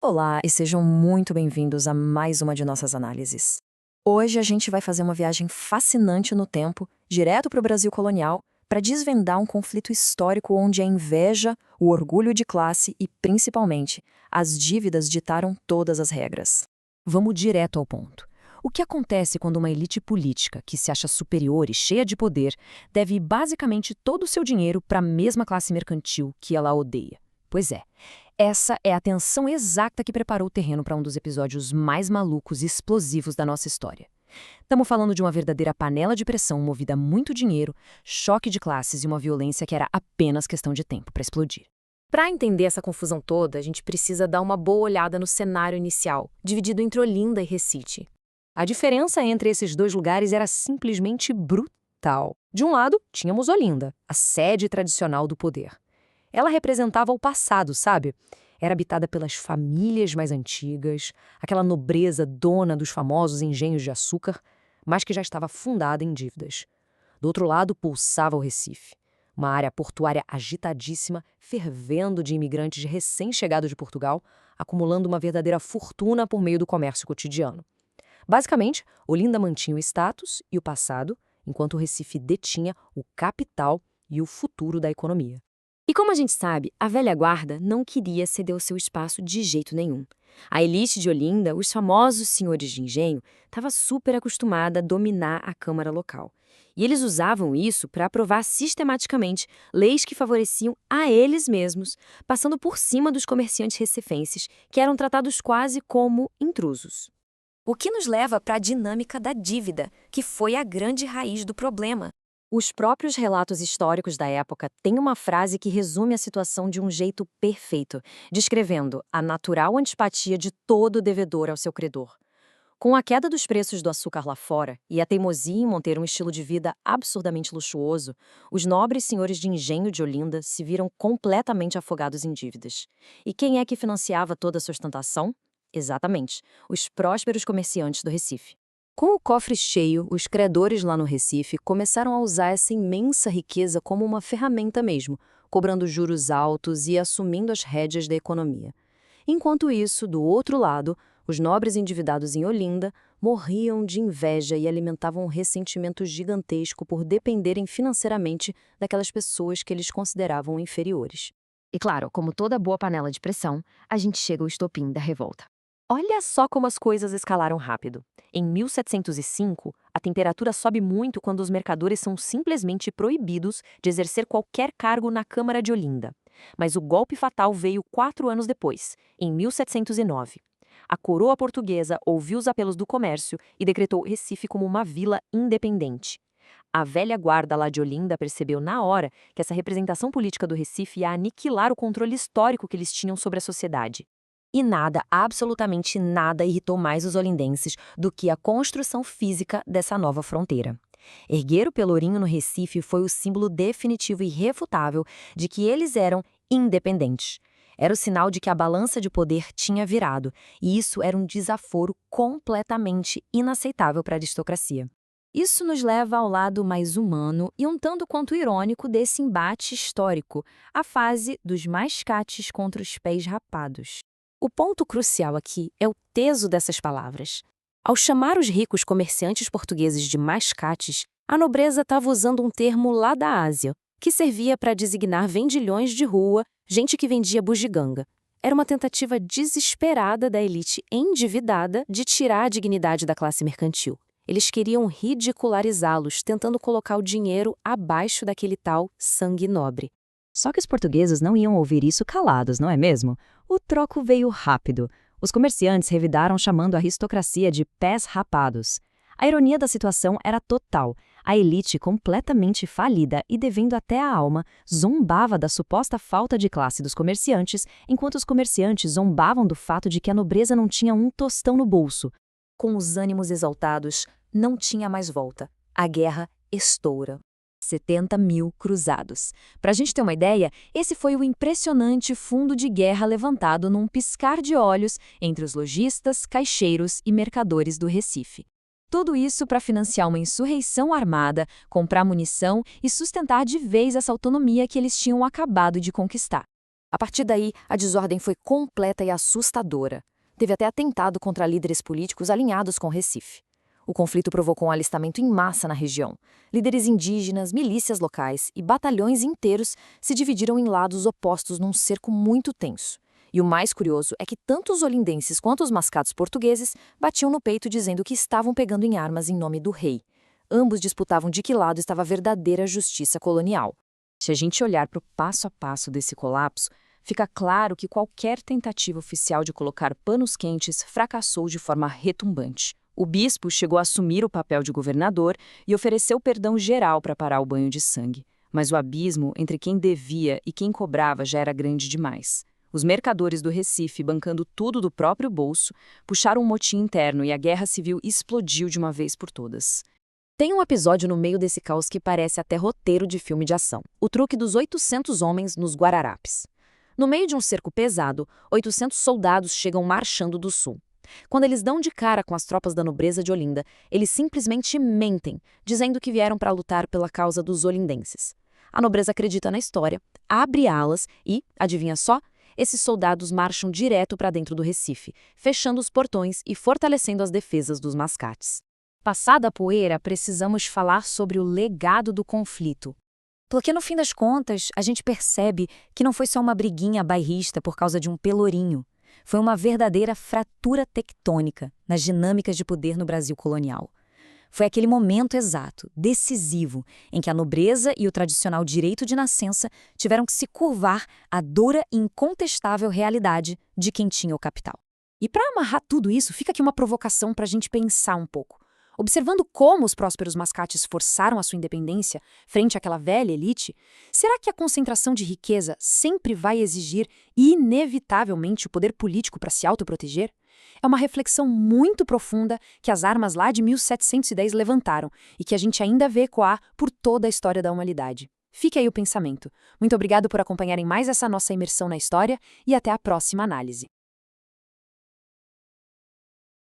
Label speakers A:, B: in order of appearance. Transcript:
A: Olá e sejam muito bem-vindos a mais uma de nossas análises. Hoje a gente vai fazer uma viagem fascinante no tempo, direto para o Brasil colonial, para desvendar um conflito histórico onde a inveja, o orgulho de classe e, principalmente, as dívidas ditaram todas as regras.
B: Vamos direto ao ponto. O que acontece quando uma elite política, que se acha superior e cheia de poder, deve basicamente todo o seu dinheiro para a mesma classe mercantil que ela odeia? Pois é, essa é a tensão exata que preparou o terreno para um dos episódios mais malucos e explosivos da nossa história. Estamos falando de uma verdadeira panela de pressão movida a muito dinheiro, choque de classes e uma violência que era apenas questão de tempo para explodir.
C: Para entender essa confusão toda, a gente precisa dar uma boa olhada no cenário inicial, dividido entre Olinda e Recife.
B: A diferença entre esses dois lugares era simplesmente brutal. De um lado, tínhamos Olinda, a sede tradicional do poder. Ela representava o passado, sabe? Era habitada pelas famílias mais antigas, aquela nobreza dona dos famosos engenhos de açúcar, mas que já estava fundada em dívidas. Do outro lado, pulsava o Recife, uma área portuária agitadíssima, fervendo de imigrantes recém-chegados de Portugal, acumulando uma verdadeira fortuna por meio do comércio cotidiano. Basicamente, Olinda mantinha o status e o passado, enquanto o Recife detinha o capital e o futuro da economia.
C: E como a gente sabe, a velha guarda não queria ceder o seu espaço de jeito nenhum. A elite de Olinda, os famosos senhores de engenho, estava super acostumada a dominar a Câmara local. E eles usavam isso para aprovar sistematicamente leis que favoreciam a eles mesmos, passando por cima dos comerciantes recifenses, que eram tratados quase como intrusos. O que nos leva para a dinâmica da dívida, que foi a grande raiz do problema. Os próprios relatos históricos da época têm uma frase que resume a situação de um jeito perfeito, descrevendo a natural antipatia de todo devedor ao seu credor. Com a queda dos preços do açúcar lá fora e a teimosia em manter um estilo de vida absurdamente luxuoso, os nobres senhores de engenho de Olinda se viram completamente afogados em dívidas. E quem é que financiava toda a sustentação? Exatamente, os prósperos comerciantes do Recife. Com o cofre cheio, os credores lá no Recife começaram a usar essa imensa riqueza como uma ferramenta mesmo, cobrando juros altos e assumindo as rédeas da economia. Enquanto isso, do outro lado, os nobres endividados em Olinda morriam de inveja e alimentavam um ressentimento gigantesco por dependerem financeiramente daquelas pessoas que eles consideravam inferiores.
B: E claro, como toda boa panela de pressão, a gente chega ao estopim da revolta.
A: Olha só como as coisas escalaram rápido. Em 1705, a temperatura sobe muito quando os mercadores são simplesmente proibidos de exercer qualquer cargo na Câmara de Olinda. Mas o golpe fatal veio 4 anos depois, em 1709. A coroa portuguesa ouviu os apelos do comércio e decretou Recife como uma vila independente. A velha guarda lá de Olinda percebeu na hora que essa representação política do Recife ia aniquilar o controle histórico que eles tinham sobre a sociedade. E nada, absolutamente nada, irritou mais os olindenses do que a construção física dessa nova fronteira. Erguer o Pelourinho no Recife foi o símbolo definitivo e irrefutável de que eles eram independentes. Era o sinal de que a balança de poder tinha virado, e isso era um desaforo completamente inaceitável para a aristocracia. Isso nos leva ao lado mais humano e um tanto quanto irônico desse embate histórico, a fase dos mascates contra os pés rapados. O ponto crucial aqui é o teso dessas palavras. Ao chamar os ricos comerciantes portugueses de mascates, a nobreza estava usando um termo lá da Ásia, que servia para designar vendilhões de rua, gente que vendia bugiganga. Era uma tentativa desesperada da elite endividada de tirar a dignidade da classe mercantil. Eles queriam ridicularizá-los, tentando colocar o dinheiro abaixo daquele tal sangue nobre.
B: Só que os portugueses não iam ouvir isso calados, não é mesmo? O troco veio rápido. Os comerciantes revidaram chamando a aristocracia de pés rapados. A ironia da situação era total. A elite, completamente falida e devendo até a alma, zombava da suposta falta de classe dos comerciantes, enquanto os comerciantes zombavam do fato de que a nobreza não tinha um tostão no bolso.
A: Com os ânimos exaltados, não tinha mais volta. A guerra estoura.
B: 70 mil cruzados. Para a gente ter uma ideia, esse foi o impressionante fundo de guerra levantado num piscar de olhos entre os lojistas, caixeiros e mercadores do Recife. Tudo isso para financiar uma insurreição armada, comprar munição e sustentar de vez essa autonomia que eles tinham acabado de conquistar. A partir daí, a desordem foi completa e assustadora. Teve até atentado contra líderes políticos alinhados com Recife. O conflito provocou um alistamento em massa na região. Líderes indígenas, milícias locais e batalhões inteiros se dividiram em lados opostos num cerco muito tenso. E o mais curioso é que tanto os olindenses quanto os mascatos portugueses batiam no peito dizendo que estavam pegando em armas em nome do rei. Ambos disputavam de que lado estava a verdadeira justiça colonial.
C: Se a gente olhar para o passo a passo desse colapso, fica claro que qualquer tentativa oficial de colocar panos quentes fracassou de forma retumbante. O bispo chegou a assumir o papel de governador e ofereceu perdão geral para parar o banho de sangue. Mas o abismo entre quem devia e quem cobrava já era grande demais. Os mercadores do Recife, bancando tudo do próprio bolso, puxaram um motim interno e a guerra civil explodiu de uma vez por todas.
B: Tem um episódio no meio desse caos que parece até roteiro de filme de ação. O truque dos 800 homens nos Guararapes. No meio de um cerco pesado, 800 soldados chegam marchando do sul. Quando eles dão de cara com as tropas da nobreza de Olinda, eles simplesmente mentem, dizendo que vieram para lutar pela causa dos olindenses. A nobreza acredita na história, abre alas e, adivinha só, esses soldados marcham direto para dentro do Recife, fechando os portões e fortalecendo as defesas dos mascates. Passada a poeira, precisamos falar sobre o legado do conflito. Porque no fim das contas, a gente percebe que não foi só uma briguinha bairrista por causa de um pelourinho. Foi uma verdadeira fratura tectônica nas dinâmicas de poder no Brasil colonial. Foi aquele momento exato, decisivo, em que a nobreza e o tradicional direito de nascença tiveram que se curvar à dura e incontestável realidade de quem tinha o capital. E para amarrar tudo isso, fica aqui uma provocação para a gente pensar um pouco. Observando como os prósperos mascates forçaram a sua independência frente àquela velha elite, será que a concentração de riqueza sempre vai exigir inevitavelmente o poder político para se autoproteger? É uma reflexão muito profunda que as armas lá de 1710 levantaram e que a gente ainda vê ecoar por toda a história da humanidade. Fique aí o pensamento. Muito obrigado por acompanharem mais essa nossa imersão na história e até a próxima análise.